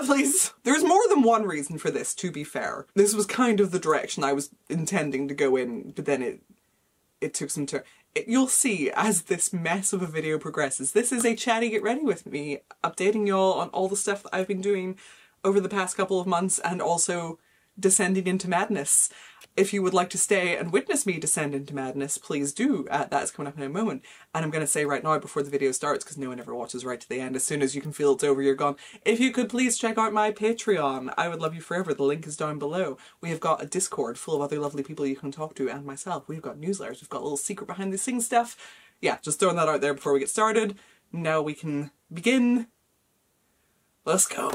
lovelies. There's more than one reason for this, to be fair. This was kind of the direction I was intending to go in, but then it took some turn. You'll see as this mess of a video progresses. This is a chatty get ready with me, updating y'all on all the stuff that I've been doing over the past couple of months and also descending into madness. If you would like to stay and witness me descend into madness, please do. That's coming up in a moment. And I'm going to say right now before the video starts, because no one ever watches right to the end, as soon as you can feel it's over, you're gone. If you could please check out my Patreon, I would love you forever. The link is down below. We have got a Discord full of other lovely people you can talk to and myself. We've got newsletters, we've got a little secret behind the scenes stuff. Yeah, just throwing that out there before we get started. Now we can begin. Let's go.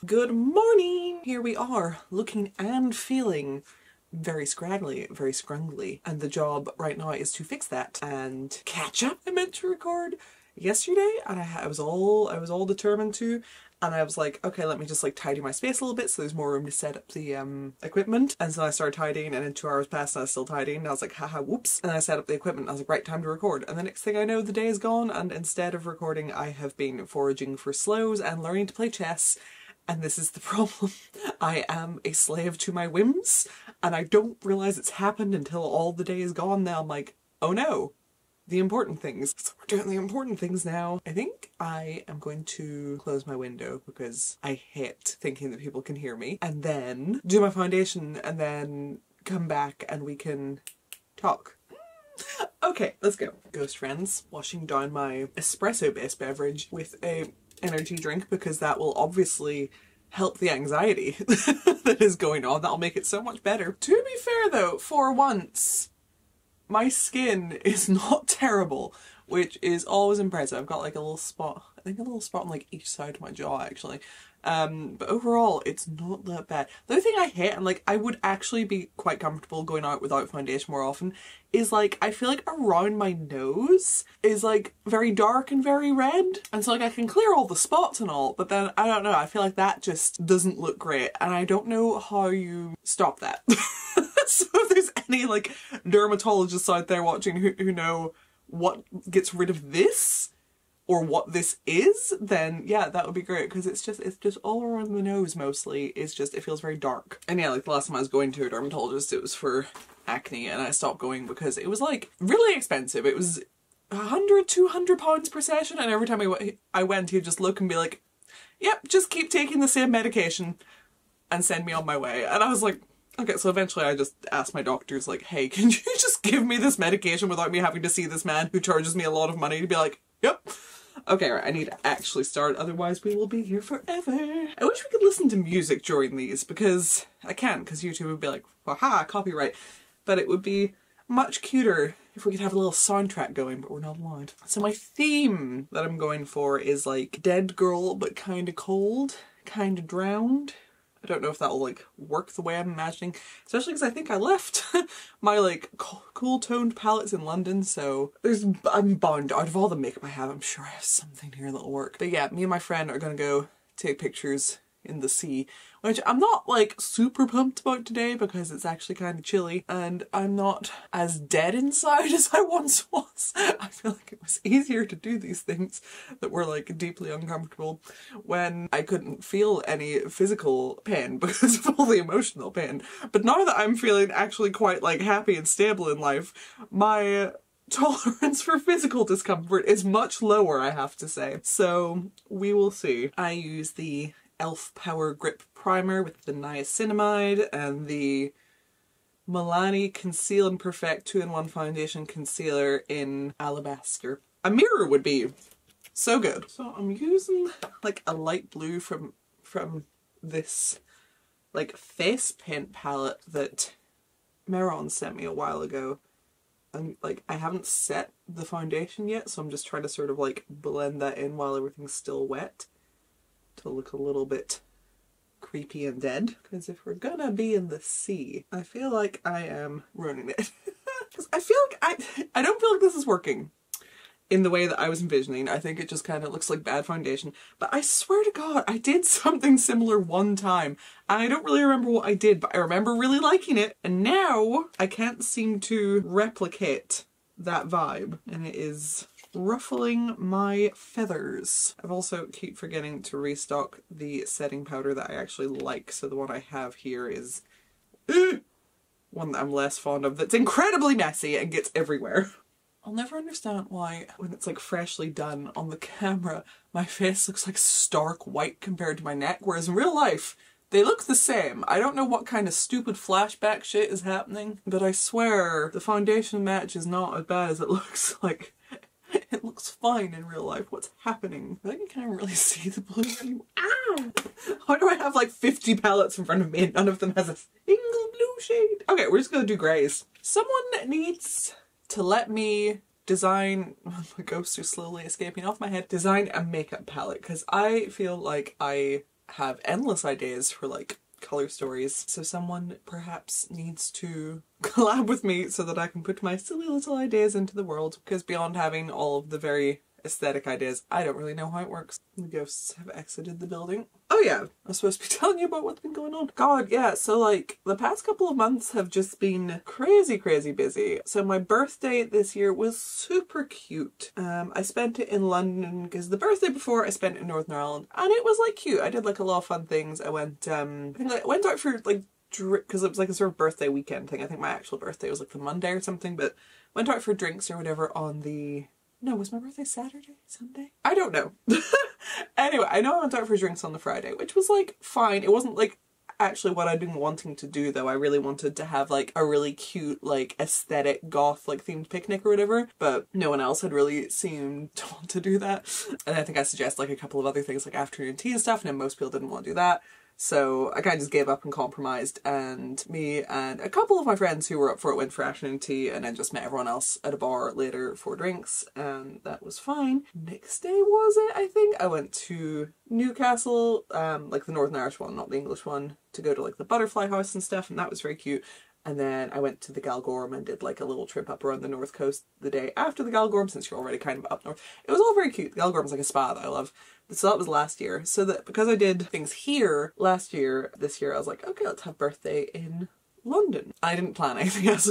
Good morning! Here we are, looking and feeling very scraggly, very scrungly. And the job right now is to fix that and catch up. I meant to record yesterday and I was all determined to. And I was like, okay, let me just like tidy my space a little bit so there's more room to set up the equipment. And so I started tidying and then 2 hours passed and I was still tidying and I was like, haha, whoops. And I set up the equipment and I was like, right, time to record. And the next thing I know, the day is gone and instead of recording, I have been foraging for slows and learning to play chess. And this is the problem. I am a slave to my whims and I don't realize it's happened until all the day is gone. Now I'm like, oh no. The important things. So we're doing the important things now. I think I am going to close my window because I hate thinking that people can hear me. And then do my foundation and then come back and we can talk. Okay, let's go. Ghost friends, washing down my espresso-based beverage with a energy drink because that will obviously help the anxiety that is going on. That'll make it so much better. To be fair though, for once, my skin is not terrible, which is always impressive. I've got like a little spot, I think a little spot on like each side of my jaw actually. But overall it's not that bad. The other thing I hate, and like I would actually be quite comfortable going out without foundation more often, is like I feel like around my nose is like very dark and very red. And so like I can clear all the spots and all, but then I don't know, I feel like that just doesn't look great and I don't know how you stop that. So if there's any like dermatologists out there watching who know what gets rid of this or what this is, then yeah, that would be great because it's just all around the nose mostly. It's just, it feels very dark. And yeah, like the last time I was going to a dermatologist, it was for acne and I stopped going because it was like really expensive. It was £100–200 per session and every time I went he'd just look and be like, yep, just keep taking the same medication and send me on my way. And I was like, okay, so eventually I just asked my doctors like, hey, can you just give me this medication without me having to see this man who charges me a lot of money to be like, yep. Okay, right, I need to actually start, otherwise we will be here forever. I wish we could listen to music during these because I can't, because YouTube would be like, haha, copyright. But it would be much cuter if we could have a little soundtrack going, but we're not allowed. So my theme that I'm going for is like dead girl, but kinda cold, kinda drowned. I don't know if that will like work the way I'm imagining, especially because I think I left my like cool toned palettes in London, so I'm bound, out of all the makeup I have, I'm sure I have something here that'll work. But yeah, me and my friend are gonna go take pictures in the sea, which I'm not like super pumped about today because it's actually kind of chilly and I'm not as dead inside as I once was. I feel like it was easier to do these things that were like deeply uncomfortable when I couldn't feel any physical pain because of all the emotional pain. But now that I'm feeling actually quite like happy and stable in life, my tolerance for physical discomfort is much lower, I have to say. So we will see. I use the e.l.f. Power Grip Primer with the niacinamide and the Milani Conceal and Perfect 2-in-1 Foundation Concealer in Alabaster. A mirror would be so good. So I'm using like a light blue from this like face paint palette that Meron sent me a while ago. And like I haven't set the foundation yet, so I'm just trying to sort of like blend that in while everything's still wet to look a little bit creepy and dead. Because if we're gonna be in the sea, I feel like I am ruining it. Because I feel like I don't feel like this is working in the way that I was envisioning. I think it just kind of looks like bad foundation. But I swear to God, I did something similar one time. And I don't really remember what I did, but I remember really liking it. And now I can't seem to replicate that vibe. And it is ruffling my feathers. I've also keep forgetting to restock the setting powder that I actually like, so the one I have here is one that I'm less fond of that's incredibly messy and gets everywhere. I'll never understand why when it's like freshly done on the camera my face looks like stark white compared to my neck, whereas in real life they look the same. I don't know what kind of stupid flashback shit is happening, but I swear the foundation match is not as bad as it looks. Like, it looks fine in real life. What's happening? I think I can't really see the blue anymore. Ow! Why do I have like 50 palettes in front of me and none of them has a single blue shade? Okay, we're just gonna do greys. Someone needs to let me design, my ghosts are slowly escaping off my head, design a makeup palette, because I feel like I have endless ideas for like color stories, so someone perhaps needs to collab with me so that I can put my silly little ideas into the world, because beyond having all of the very aesthetic ideas, I don't really know how it works. The ghosts have exited the building. Oh yeah, I'm supposed to be telling you about what's been going on. God, yeah, so like the past couple of months have just been crazy busy. So my birthday this year was super cute. I spent it in London because the birthday before I spent it in Northern Ireland and it was like cute. I did like a lot of fun things. I went I think I went out for like because it was like a sort of birthday weekend thing. I think my actual birthday was like the Monday or something, but went out for drinks or whatever on the... No, was my birthday Saturday? Sunday? I don't know. Anyway, I know I went out for drinks on the Friday, which was like fine. It wasn't like actually what I'd been wanting to do though. I really wanted to have like a really cute like aesthetic goth like themed picnic or whatever, but no one else had really seemed to want to do that. And I think I suggested like a couple of other things like afternoon tea and stuff, and then most people didn't want to do that. So I kind of just gave up and compromised, and me and a couple of my friends who were up for it went for afternoon tea and then just met everyone else at a bar later for drinks, and that was fine. Next day was it, I think? I went to Newcastle, like the Northern Irish one, not the English one, to go to like the butterfly house and stuff, and that was very cute. And then I went to the Galgorm and did like a little trip up around the north coast the day after the Galgorm, since you're already kind of up north. It was all very cute. The Galgorm's like a spa that I love. So that was last year. So that because I did things here last year, this year I was like, okay, let's have birthday in London. I didn't plan anything else.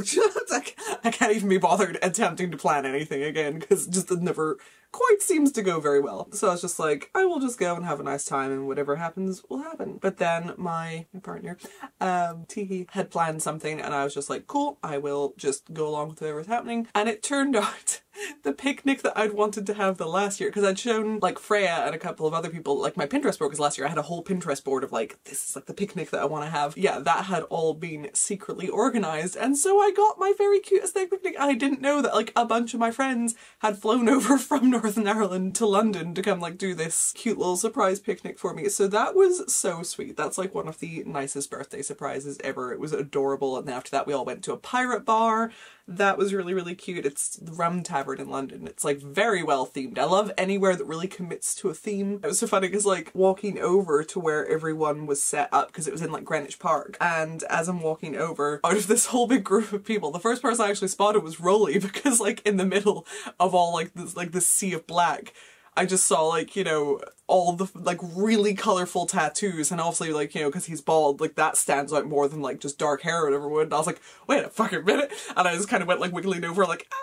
I can't even be bothered attempting to plan anything again because just it never quite seems to go very well. So I was just like, I will just go and have a nice time and whatever happens will happen. But then my partner, Teehee, had planned something and I was just like, cool, I will just go along with whatever's happening. And it turned out the picnic that I'd wanted to have the last year, because I'd shown like Freya and a couple of other people like my Pinterest board, because last year I had a whole Pinterest board of like, this is like the picnic that I want to have. Yeah, that had all been secretly organised, and so I got my very cute aesthetic picnic. I didn't know that like a bunch of my friends had flown over from Northern Ireland to London to come like do this cute little surprise picnic for me. So that was so sweet. That's like one of the nicest birthday surprises ever. It was adorable. And then after that we all went to a pirate bar. That was really cute. It's the Rum Tavern in London. It's like very well themed. I love anywhere that really commits to a theme. It was so funny because like walking over to where everyone was set up, because it was in like Greenwich Park, and as I'm walking over out of this whole big group of people, the first person I actually spotted was Rolly, because like in the middle of all like this sea of black, I just saw like, you know, all the like really colourful tattoos, and obviously like, you know, because he's bald, like that stands out more than like just dark hair or whatever would. And I was like, wait a fucking minute, and I just kind of went like wiggling over like, ah!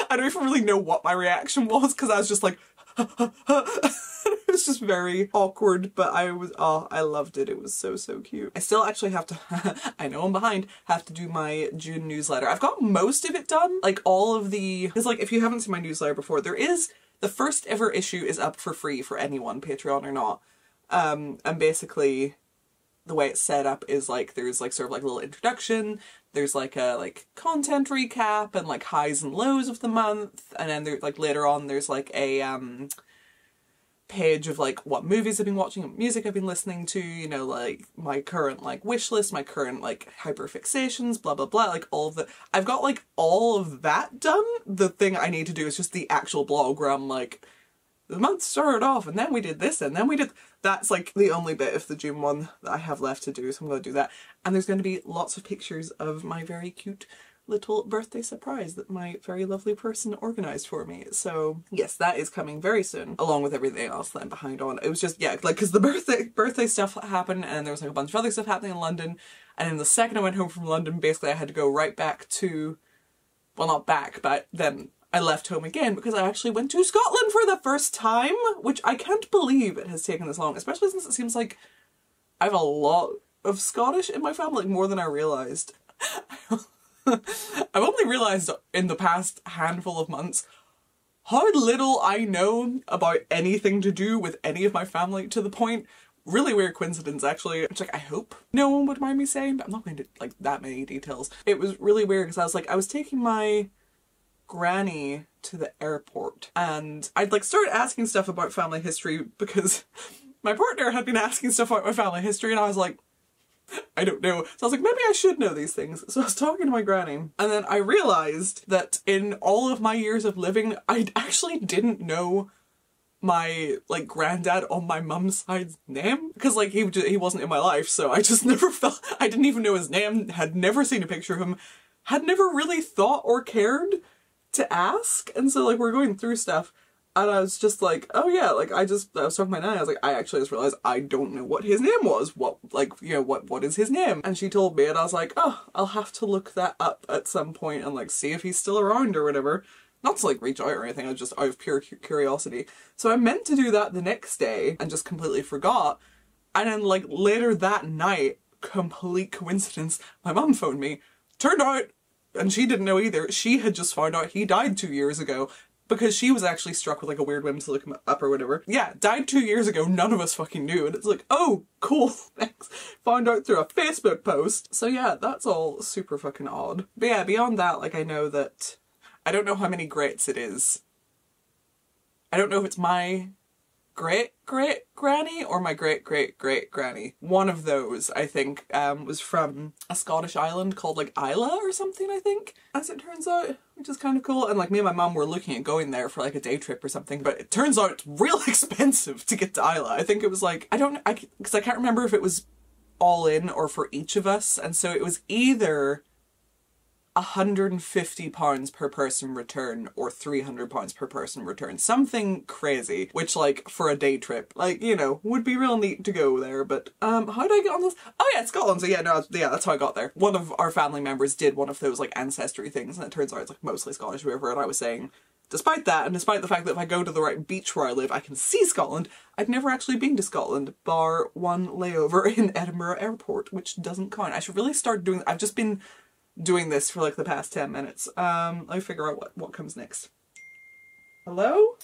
I don't even really know what my reaction was, because I was just like, it was just very awkward, but I loved it. It was so cute. I still actually have to, I know I'm behind, have to do my June newsletter. I've got most of it done, like all of the, because like if you haven't seen my newsletter before, there is the first ever issue is up for free for anyone, Patreon or not. And basically the way it's set up is like there's like sort of like a little introduction, there's like a like content recap and like highs and lows of the month, and then there's like later on there's like a page of like what movies I've been watching, what music I've been listening to, you know, like my current like wish list, my current like hyperfixations, blah blah blah, like all of the, I've got like all of that done. The thing I need to do is just the actual blog where I'm like, the month started off and then we did this and then we did, that's like the only bit of the June one that I have left to do, so I'm going to do that. And there's going to be lots of pictures of my very cute little birthday surprise that my very lovely person organised for me. So yes, that is coming very soon, along with everything else that I'm behind on. It was just, yeah, like because the birthday stuff happened and there was like a bunch of other stuff happening in London, and then the second I went home from London, basically I had to go right back to, well not back, but then I left home again because I actually went to Scotland for the first time, which I can't believe it has taken this long, especially since it seems like I have a lot of Scottish in my family, like more than I realised. I've only realised in the past handful of months how little I know about anything to do with any of my family, to the point, really weird coincidence actually, which like I hope no one would mind me saying, but I'm not going to like that many details. It was really weird because I was taking my granny to the airport and I'd like started asking stuff about family history because my partner had been asking stuff about my family history and I was like, I don't know. So I was like, maybe I should know these things. So I was talking to my granny and then I realised that in all of my years of living, I actually didn't know my like granddad on my mum's side's name, because like he wasn't in my life, so I just never felt, I didn't even know his name, had never seen a picture of him, had never really thought or cared to ask. And so like we're going through stuff and I was just like, oh yeah, like I was talking to my nan, I was like, I actually just realised I don't know what his name was. What, like, you know, what is his name? And she told me and I was like, oh, I'll have to look that up at some point and like see if he's still around or whatever. Not to like reach out or anything, I was just out of pure curiosity. So I meant to do that the next day and just completely forgot. And then like later that night, complete coincidence, my mum phoned me. Turned out, and she didn't know either, she had just found out he died 2 years ago. Because she was actually struck with like a weird whim to look him up or whatever. Yeah, died 2 years ago, none of us fucking knew. And it's like, oh, cool, thanks. Found out through a Facebook post. So yeah, that's all super fucking odd. But yeah, beyond that, like I know that, I don't know how many greats it is. I don't know if it's my great-great-granny or my great-great-great-granny. One of those, I think, was from a Scottish island called like Isla or something, I think, as it turns out, which is kind of cool. And like me and my mum were looking at going there for like a day trip or something, but it turns out it's real expensive to get to Isla. I think it was like, because I can't remember if it was all in or for each of us, and so it was either £150 per person return or £300 per person return. Something crazy, which like for a day trip, like, you know, would be real neat to go there. But how did I get on this? Oh yeah, Scotland. So yeah, no, yeah, that's how I got there. One of our family members did one of those like ancestry things and it turns out it's like mostly Scottish or whatever, and I was saying, despite that, and despite the fact that if I go to the right beach where I live, I can see Scotland, I've never actually been to Scotland, bar one layover in Edinburgh Airport, which doesn't count. I should really start doing, I've just been doing this for like the past 10 minutes. Let me figure out what comes next. Hello?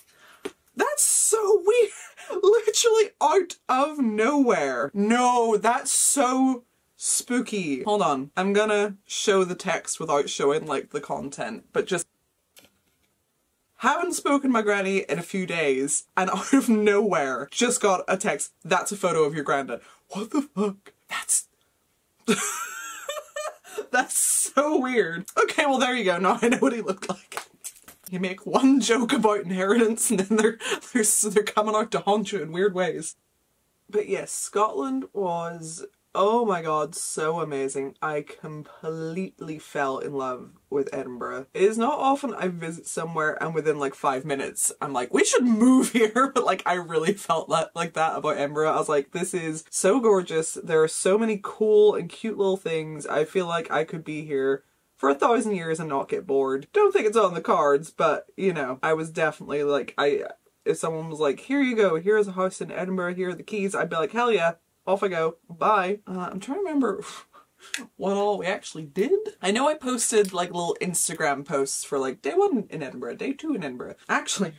That's so weird! Literally out of nowhere. No, that's so spooky. Hold on, I'm gonna show the text without showing like the content, but just haven't spoken to my granny in a few days and out of nowhere just got a text, that's a photo of your granddad. What the fuck? That's so weird. Okay, well there you go, now I know what he looked like. You make one joke about inheritance and then they're coming out to haunt you in weird ways. But yes, Scotland was, oh my god, so amazing. I completely fell in love with Edinburgh. It is not often I visit somewhere and within like 5 minutes I'm like, we should move here, but like I really felt like that about Edinburgh. I was like, this is so gorgeous. There are so many cool and cute little things. I feel like I could be here for 1,000 years and not get bored. Don't think it's on the cards, but you know, I was definitely like, if someone was like, here you go, here's a house in Edinburgh, here are the keys, I'd be like, hell yeah. Off I go. Bye. I'm trying to remember what all we actually did. I know I posted like little Instagram posts for like day 1 in Edinburgh, day 2 in Edinburgh. Actually,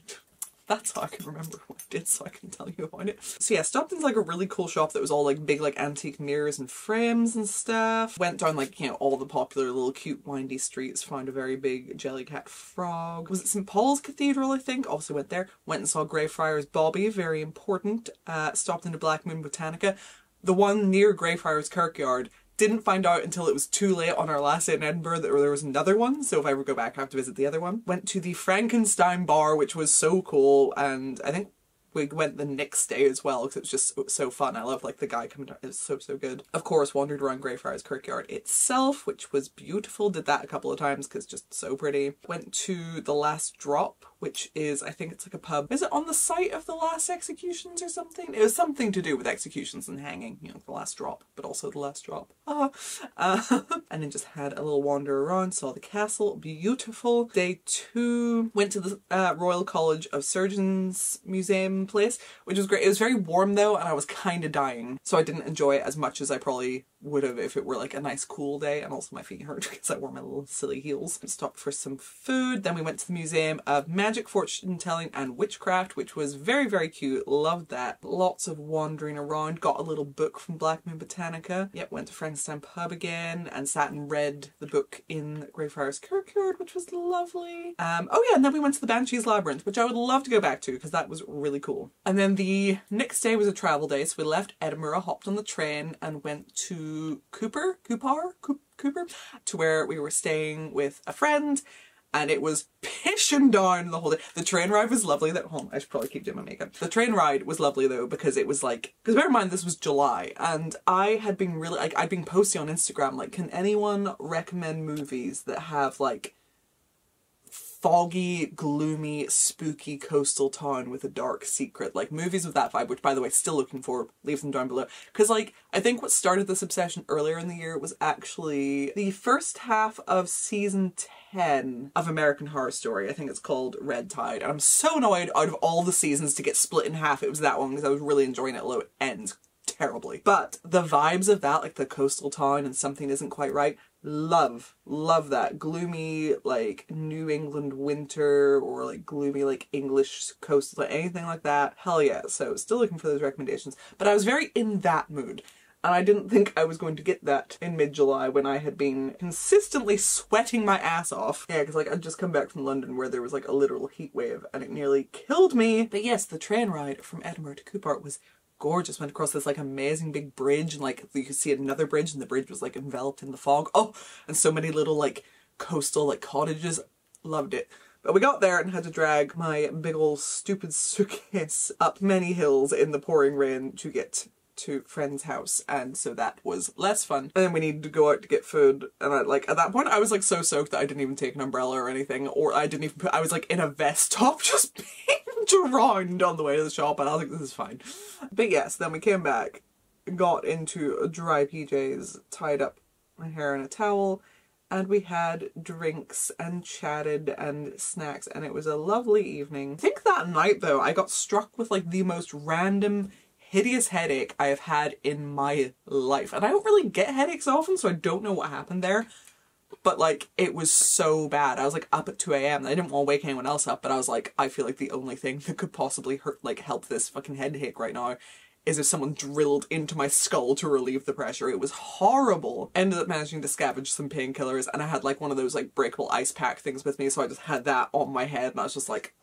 that's how I can remember what I did so I can tell you about it. So yeah, stopped in like a really cool shop that was all like big like antique mirrors and frames and stuff. Went down like, you know, all the popular little cute windy streets, found a very big jellycat frog. Was it St. Paul's Cathedral, I think? Also went there. Went and saw Greyfriars Bobby, very important. Stopped into Black Moon Botanica. The one near Greyfriars Kirkyard. Didn't find out until it was too late on our last day in Edinburgh that there was another one, so if I ever go back I have to visit the other one. Went to the Frankenstein bar, which was so cool, and I think we went the next day as well because it was just so fun. I love like the guy coming down, it was so good. Of course, wandered around Greyfriars Kirkyard itself, which was beautiful. Did that a couple of times because just so pretty. Went to the Last Drop, which is, I think it's like a pub. Is it on the site of the last executions or something? It was something to do with executions and hanging, you know, the last drop, but also the last drop. And then just had a little wander around, saw the castle, beautiful. Day 2, went to the Royal College of Surgeons Museum place, which was great. It was very warm though, and I was kind of dying, so I didn't enjoy it as much as I probably would have if it were like a nice cool day, and also my feet hurt because I wore my little silly heels. Stopped for some food, then we went to the Museum of Magic, Fortune Telling and Witchcraft, which was very, very cute. Loved that. Lots of wandering around. Got a little book from Black Moon Botanica. Yep, went to Frankenstein Pub again and sat and read the book in Greyfriars Kirkyard, which was lovely. Oh yeah, and then we went to the Banshees Labyrinth, which I would love to go back to because that was really cool. And then the next day was a travel day, so we left Edinburgh, hopped on the train and went to Cooper, to where we were staying with a friend, and it was pissing down the whole day. The train ride was lovely though. I should probably keep doing my makeup. The train ride was lovely though, because it was like, because bear in mind this was July, and I had been really, like, I'd been posting on Instagram, like, can anyone recommend movies that have like foggy, gloomy, spooky coastal town with a dark secret, like movies with that vibe, which by the way, still looking for, leave them down below. Because like, I think what started this obsession earlier in the year was actually the first half of season 10 of American Horror Story. I think it's called Red Tide, and I'm so annoyed out of all the seasons to get split in half. It was that one because I was really enjoying it, although it ends terribly. But the vibes of that, like the coastal town and something isn't quite right, love that. Gloomy, like New England winter, or like gloomy, like English coastal, like anything like that. Hell yeah. So still looking for those recommendations. But I was very in that mood. And I didn't think I was going to get that in mid-July when I had been consistently sweating my ass off. Yeah, because like I'd just come back from London where there was like a literal heat wave and it nearly killed me. But yes, the train ride from Edinburgh to Cooper was gorgeous. Went across this like amazing big bridge, and like you could see another bridge, and the bridge was like enveloped in the fog. Oh, and so many little like coastal like cottages. Loved it. But we got there and had to drag my big old stupid suitcase up many hills in the pouring rain to get to friend's house, and so that was less fun. And then we needed to go out to get food, and I, like, at that point I was like so soaked that I didn't even take an umbrella or anything, or I didn't even put, I was like in a vest top just being drowned on the way to the shop, and I was like, this is fine. But yes, then we came back, got into dry PJs, tied up my hair in a towel, and we had drinks and chatted and snacks, and it was a lovely evening. I think that night though I got struck with like the most random hideous headache I have had in my life. And I don't really get headaches often, so I don't know what happened there. But like, it was so bad. I was like up at 2 AM. I didn't want to wake anyone else up, but I was like, I feel like the only thing that could possibly hurt, like help this fucking headache right now is if someone drilled into my skull to relieve the pressure. It was horrible. Ended up managing to scavenge some painkillers, and I had like one of those like breakable ice pack things with me, so I just had that on my head, and I was just like,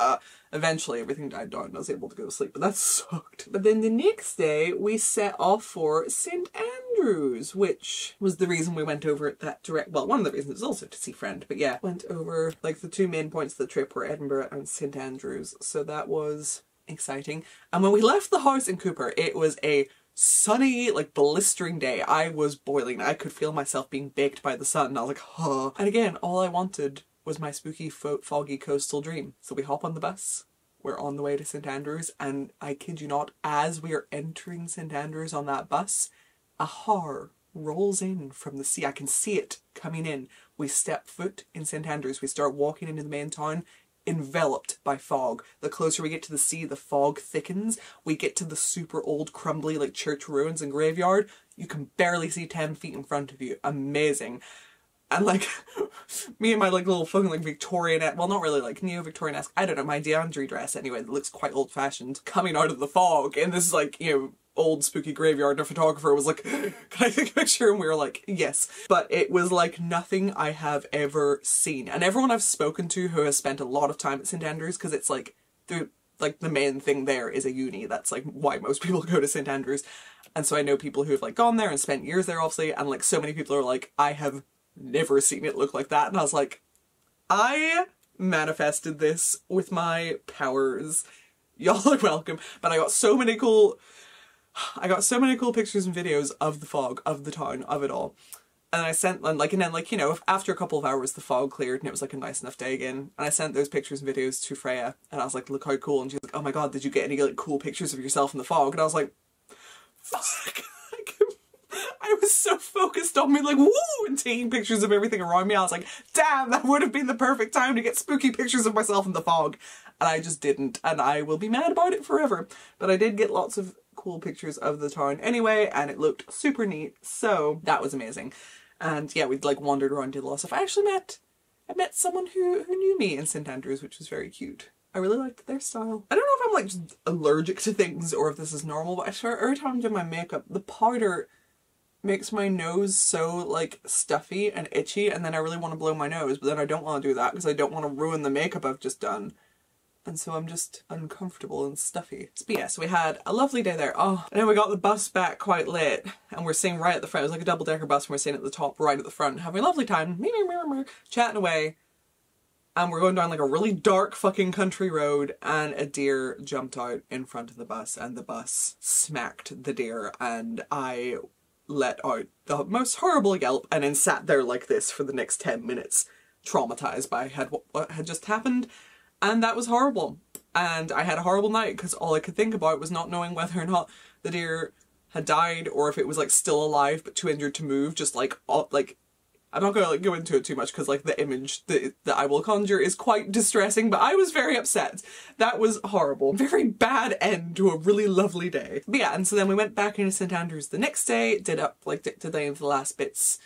eventually everything died down and I was able to go to sleep, but that sucked. But then the next day we set off for St. Andrews, which was the reason we went over that direct, well, one of the reasons was also to see friend, but yeah, went over, like the two main points of the trip were Edinburgh and St. Andrews, so that was exciting. And when we left the house in Cooper, it was a sunny, like blistering day. I was boiling. I could feel myself being baked by the sun. And I was like, huh. And again, all I wanted was my spooky, foggy coastal dream. So we hop on the bus. We're on the way to St. Andrews, and I kid you not, as we are entering St. Andrews on that bus, a horror rolls in from the sea. I can see it coming in. We step foot in St. Andrews. We start walking into the main town, enveloped by fog. The closer we get to the sea, the fog thickens. We get to the super old crumbly like church ruins and graveyard. You can barely see 10 feet in front of you. Amazing. And like, me and my like little fucking like Victorian, well not really like neo-Victorian-esque, I don't know, my DeAndre dress anyway, that looks quite old-fashioned, coming out of the fog, and this is like, you know, old spooky graveyard, and a photographer was like, can I take a picture? And we were like, yes. But it was like nothing I have ever seen. And everyone I've spoken to who has spent a lot of time at St. Andrews, because it's like, the main thing there is a uni. That's like why most people go to St. Andrews. And so I know people who have like gone there and spent years there obviously, and like so many people are like, I have never seen it look like that. And I was like, I manifested this with my powers. Y'all are welcome. But I got so many cool pictures and videos of the fog, of the town, of it all. And I sent them, like, and then, like, you know, after a couple of hours the fog cleared and it was like a nice enough day again, and I sent those pictures and videos to Freya, and I was like, look how cool, and she was like, oh my god, did you get any like cool pictures of yourself in the fog? And I was like, fuck. I was so focused on me like, woo, and taking pictures of everything around me. I was like, damn, that would have been the perfect time to get spooky pictures of myself in the fog. And I just didn't, and I will be mad about it forever. But I did get lots of cool pictures of the town anyway, and it looked super neat, so that was amazing. And yeah, we'd like wandered around, did a lot of stuff. I actually met someone who knew me in St Andrews, which was very cute. I really liked their style. I don't know if I'm like just allergic to things or if this is normal, but I swear every time I'm doing my makeup, the powder makes my nose so like stuffy and itchy, and then I really want to blow my nose, but then I don't want to do that because I don't want to ruin the makeup I've just done. And so I'm just uncomfortable and stuffy. But yeah, so we had a lovely day there. Oh, and then we got the bus back quite late, and we're sitting right at the front. It was like a double-decker bus, and we're sitting at the top right at the front, having a lovely time, chatting away. And we're going down like a really dark fucking country road, and a deer jumped out in front of the bus, and the bus smacked the deer, and I let out the most horrible yelp and then sat there like this for the next 10 minutes, traumatized by what had just happened. And that was horrible. And I had a horrible night because all I could think about was not knowing whether or not the deer had died or if it was like still alive but too injured to move. Just like, I'm not gonna like go into it too much because like the image that I will conjure is quite distressing, but I was very upset. That was horrible. Very bad end to a really lovely day. But yeah, and so then we went back into St Andrews the next day, did any of the last bits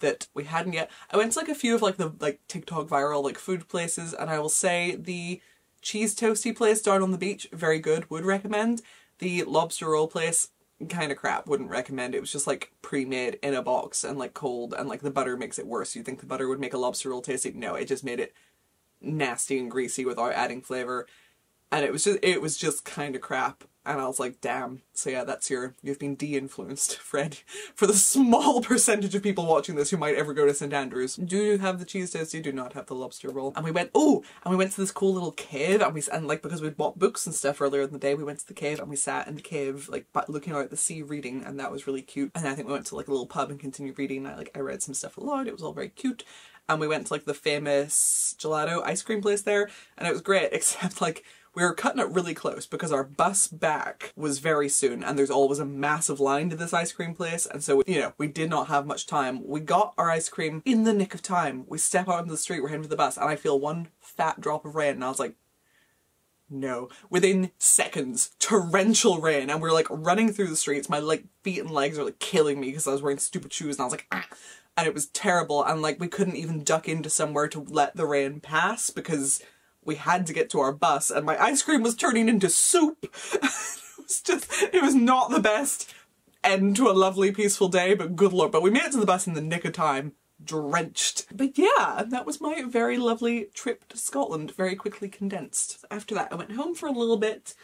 that we hadn't yet. I went to like a few of like the TikTok viral like food places, and I will say the cheese toasty place down on the beach, very good, would recommend. The lobster roll place, kind of crap, wouldn't recommend. It was just like pre-made in a box and like cold, and like the butter makes it worse. You'd think the butter would make a lobster roll tasty. No, it just made it nasty and greasy without adding flavour. And it was just kind of crap. And I was like, damn. So yeah, you've been de-influenced, Fred. For the small percentage of people watching this who might ever go to St Andrews. Do you have the cheese toast? You do not have the lobster roll. And we went to this cool little cave, and like because we'd bought books and stuff earlier in the day, we went to the cave and we sat in the cave, like looking out at the sea reading, and that was really cute. And then I think we went to like a little pub and continued reading, and I read some stuff aloud. It was all very cute. And we went to like the famous gelato ice cream place there, and it was great, except like we were cutting it really close because our bus back was very soon, and there's always a massive line to this ice cream place, and so, you know, we did not have much time. We got our ice cream in the nick of time. We step out into the street, we're heading to the bus, and I feel one fat drop of rain, and I was like, no. Within seconds, torrential rain, and we're like running through the streets. My like feet and legs are like killing me because I was wearing stupid shoes, and I was like, ah! And it was terrible, and like we couldn't even duck into somewhere to let the rain pass because we had to get to our bus, and my ice cream was turning into soup. It was not the best end to a lovely peaceful day, but good lord. But we made it to the bus in the nick of time, drenched. But yeah, that was my very lovely trip to Scotland, very quickly condensed. After that I went home for a little bit.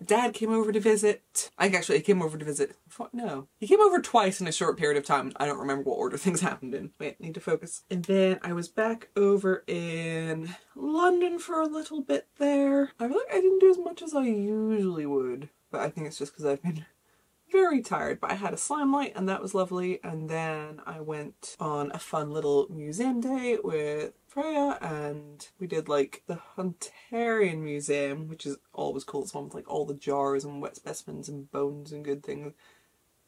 Dad came over to visit. I think actually he came over to visit. No. He came over twice in a short period of time. I don't remember what order things happened in. Wait, need to focus. And then I was back over in London for a little bit there. I feel like I didn't do as much as I usually would, but I think it's just because I've been very tired. But I had a slime light and that was lovely, and then I went on a fun little museum day with Freya, and we did like the Hunterian Museum, which is always cool. It's one with like all the jars and wet specimens and bones and good things.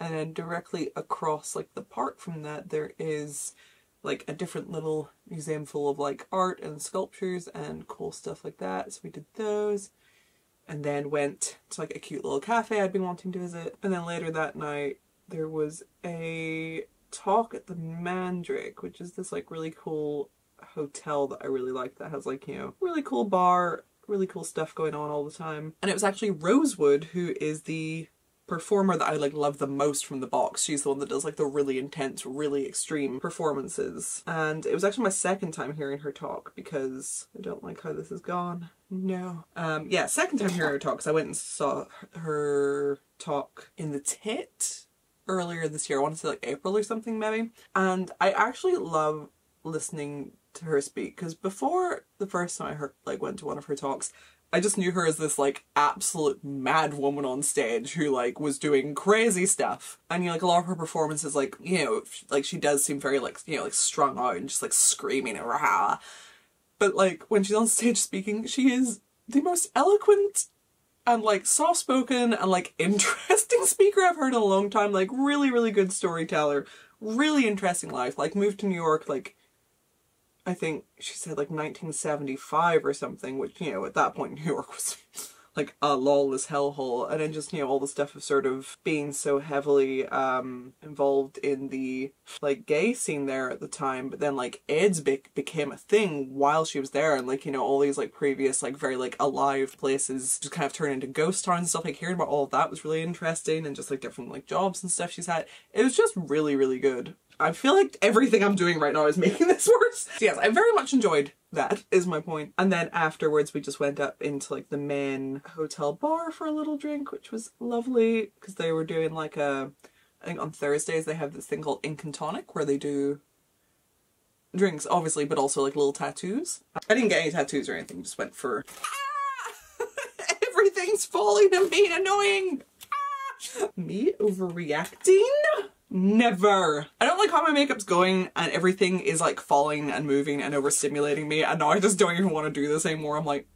And then directly across like the park from that there is like a different little museum full of like art and sculptures and cool stuff like that. So we did those. And then went to like a cute little cafe I'd been wanting to visit. And then later that night there was a talk at the Mandrake, which is this like really cool hotel that I really like, that has like, you know, really cool bar, really cool stuff going on all the time. And it was actually Rosewood, who is the performer that I like love the most from the box. She's the one that does like the really intense, really extreme performances. And it was actually my second time hearing her talk because I don't like how this has gone. No. Yeah, second time hearing her talk because I went and saw her talk in the Tit earlier this year. I want to say like April or something maybe. And I actually love listening to her speak, because before the first time I went to one of her talks, I just knew her as this like absolute mad woman on stage who like was doing crazy stuff. And you know, like a lot of her performances, like, you know, like she does seem very like, you know, like strung out and just like screaming rah. But like when she's on stage speaking, she is the most eloquent and like soft-spoken and like interesting speaker I've heard in a long time. Like really, really good storyteller, really interesting life. Like moved to New York, like I think she said like 1975 or something, which, you know, at that point New York was like a lawless hellhole. And then just, you know, all the stuff of sort of being so heavily involved in the like gay scene there at the time. But then like AIDS became a thing while she was there, and like, you know, all these like previous like very like alive places just kind of turned into ghost towns and stuff. Like hearing about all of that was really interesting, and just like different like jobs and stuff she's had. It was just really, really good. I feel like everything I'm doing right now is making this worse. So yes, I very much enjoyed that, is my point. And then afterwards we just went up into like the main hotel bar for a little drink, which was lovely because they were doing like I think on Thursdays they have this thing called Ink and Tonic where they do drinks, obviously, but also like little tattoos. I didn't get any tattoos or anything, just went for everything's falling and being annoying. Me overreacting? Never. I don't like how my makeup's going and everything is like falling and moving and overstimulating me, and now I just don't even want to do this anymore. I'm like,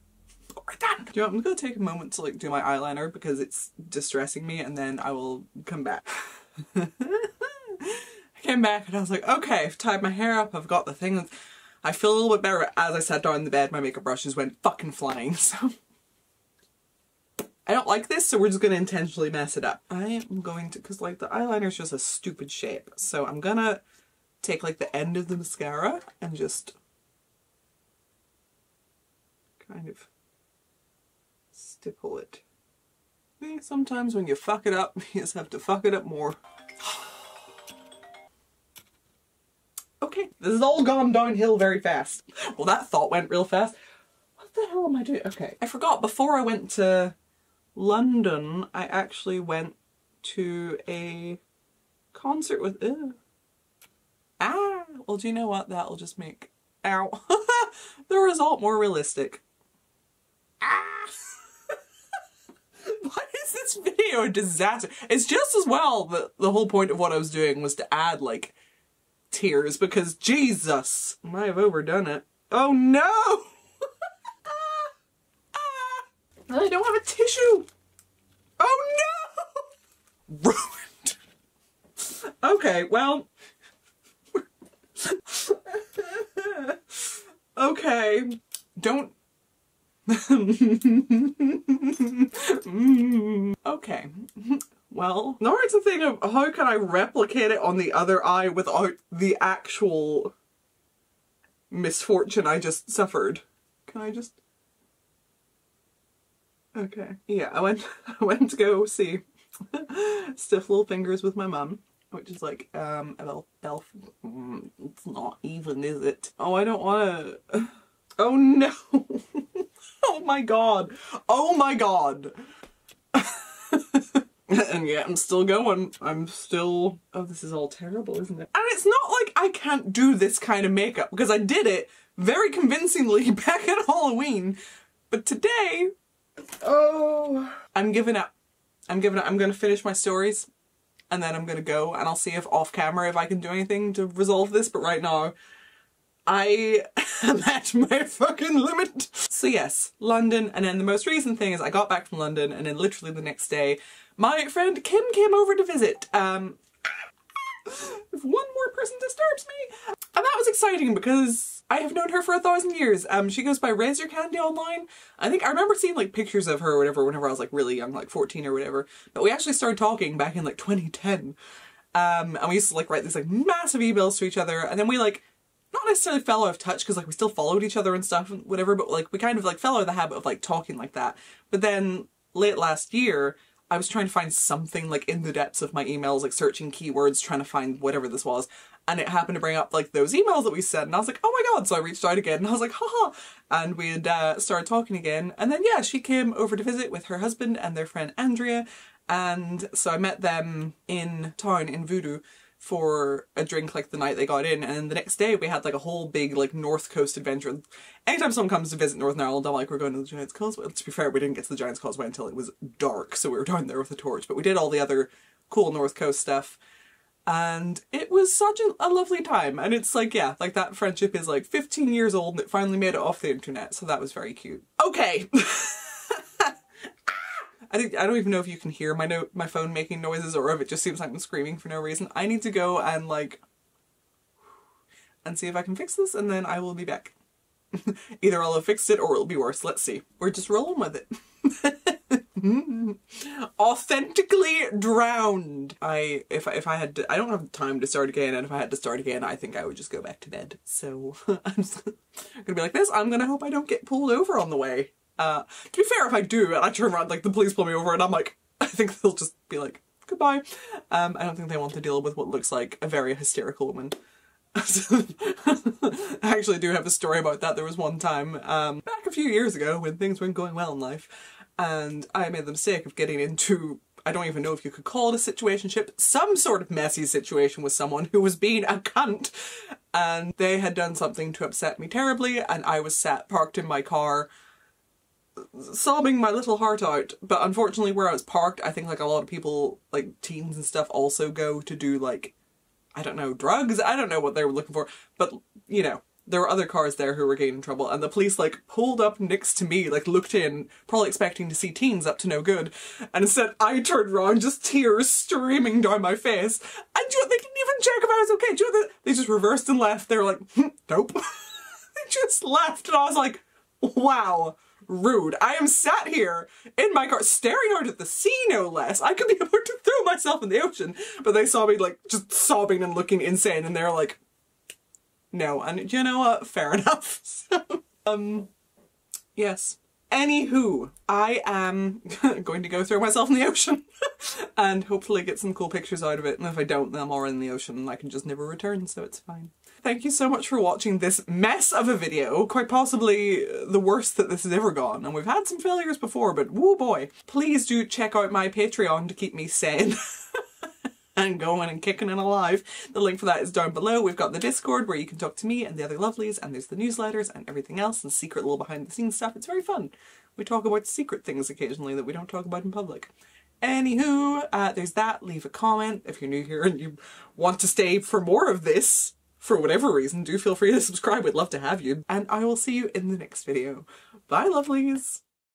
we're done. Do you know what? I'm gonna take a moment to like do my eyeliner because it's distressing me, and then I will come back. I came back and I was like, okay, I've tied my hair up, I've got the thing. I feel a little bit better. As I sat down in the bed, my makeup brushes went fucking flying, so I don't like this, so we're just gonna intentionally mess it up. I am going to, because like the eyeliner is just a stupid shape, so I'm gonna take like the end of the mascara and just kind of stipple it. Sometimes when you fuck it up, you just have to fuck it up more. Okay, this has all gone downhill very fast. Well, that thought went real fast. What the hell am I doing? Okay, I forgot, before I went to London, I actually went to a concert with, well, do you know what? That'll just make, ow, the result more realistic. Why is this video a disaster? It's just as well that the whole point of what I was doing was to add, like, tears, because Jesus, I might have overdone it. Oh no! I don't have a tissue! Oh no! Ruined! Okay, well... okay. Don't... okay. Well, now it's a thing of how can I replicate it on the other eye without the actual misfortune I just suffered? Can I just... okay. Yeah, I went to go see Stiff Little Fingers with my mum, which is like, elf. It's not even, is it? Oh, I don't wanna... oh no! Oh my god! Oh my god! And yeah, I'm still going. I'm still... oh, this is all terrible, isn't it? And it's not like I can't do this kind of makeup, because I did it very convincingly back at Halloween. But today... oh... I'm giving up. I'm giving up. I'm gonna finish my stories, and then I'm gonna go, and I'll see if off camera if I can do anything to resolve this, but right now... I am at my fucking limit. So yes, London, and then the most recent thing is I got back from London, and then literally the next day my friend Kim came over to visit. If one more person disturbs me. And that was exciting because I have known her for 1,000 years. She goes by Razor Candy online. I think I remember seeing like pictures of her or whatever whenever I was like really young, like 14 or whatever. But we actually started talking back in like 2010. And we used to like write these like massive emails to each other, and then we like not necessarily fell out of touch because like we still followed each other and stuff and whatever, but like we kind of like fell out of the habit of like talking like that. But then late last year I was trying to find something like in the depths of my emails, like searching keywords, trying to find whatever this was, and it happened to bring up like those emails that we sent, and I was like, oh my god. So I reached out again and I was like, haha, and we had started talking again. And then yeah, she came over to visit with her husband and their friend Andrea, and so I met them in town in Voodoo for a drink like the night they got in, and then the next day we had like a whole big like North Coast adventure. Anytime someone comes to visit Northern Ireland, I'm like, we're going to the Giant's Causeway. To be fair, we didn't get to the Giant's Causeway until it was dark, so we were down there with a torch, but we did all the other cool North Coast stuff. And it was such a lovely time, and it's like, yeah, like that friendship is like 15 years old and it finally made it off the internet, so that was very cute. Okay. I don't even know if you can hear my phone making noises or if it just seems like I'm screaming for no reason. I need to go and like, and see if I can fix this, and then I will be back. Either I'll have fixed it or it'll be worse. Let's see. We're just rolling with it. Authentically drowned. If I had to, I don't have time to start again, and if I had to start again, I think I would just go back to bed. So I'm just gonna be like this. I'm gonna hope I don't get pulled over on the way. To be fair, if I do and I turn around, like the police pull me over and I'm like, I think they'll just be like, goodbye. I don't think they want to deal with what looks like a very hysterical woman. I actually do have a story about that. There was one time, back a few years ago when things weren't going well in life, and I made the mistake of getting into, I don't even know if you could call it a situationship, some sort of messy situation with someone who was being a cunt, and they had done something to upset me terribly, and I was parked in my car sobbing my little heart out. But unfortunately where I was parked, I think like a lot of people, like teens and stuff, also go to do like, I don't know, drugs? I don't know what they were looking for, but you know, there were other cars there who were getting in trouble, and the police like pulled up next to me, like looked in, probably expecting to see teens up to no good, and instead I turned around, just tears streaming down my face, and they didn't even check if I was okay. Do you know that they just reversed and left? They were like, nope. They just left, and I was like, wow. Rude. I am sat here in my car staring out at the sea, no less. I could be about to throw myself in the ocean, but they saw me like just sobbing and looking insane, and they're like, no. And you know what? Fair enough. So, yes. Anywho, I am going to go throw myself in the ocean and hopefully get some cool pictures out of it, and if I don't, then I'm already in the ocean and I can just never return, so it's fine. Thank you so much for watching this mess of a video, quite possibly the worst that this has ever gone, and we've had some failures before, but woo boy. Please do check out my Patreon to keep me sane and going and kicking and alive. The link for that is down below. We've got the Discord where you can talk to me and the other lovelies, and there's the newsletters and everything else and secret little behind the scenes stuff. It's very fun. We talk about secret things occasionally that we don't talk about in public. Anywho, there's that. Leave a comment if you're new here and you want to stay for more of this. For whatever reason, do feel free to subscribe. We'd love to have you. And I will see you in the next video. Bye, lovelies!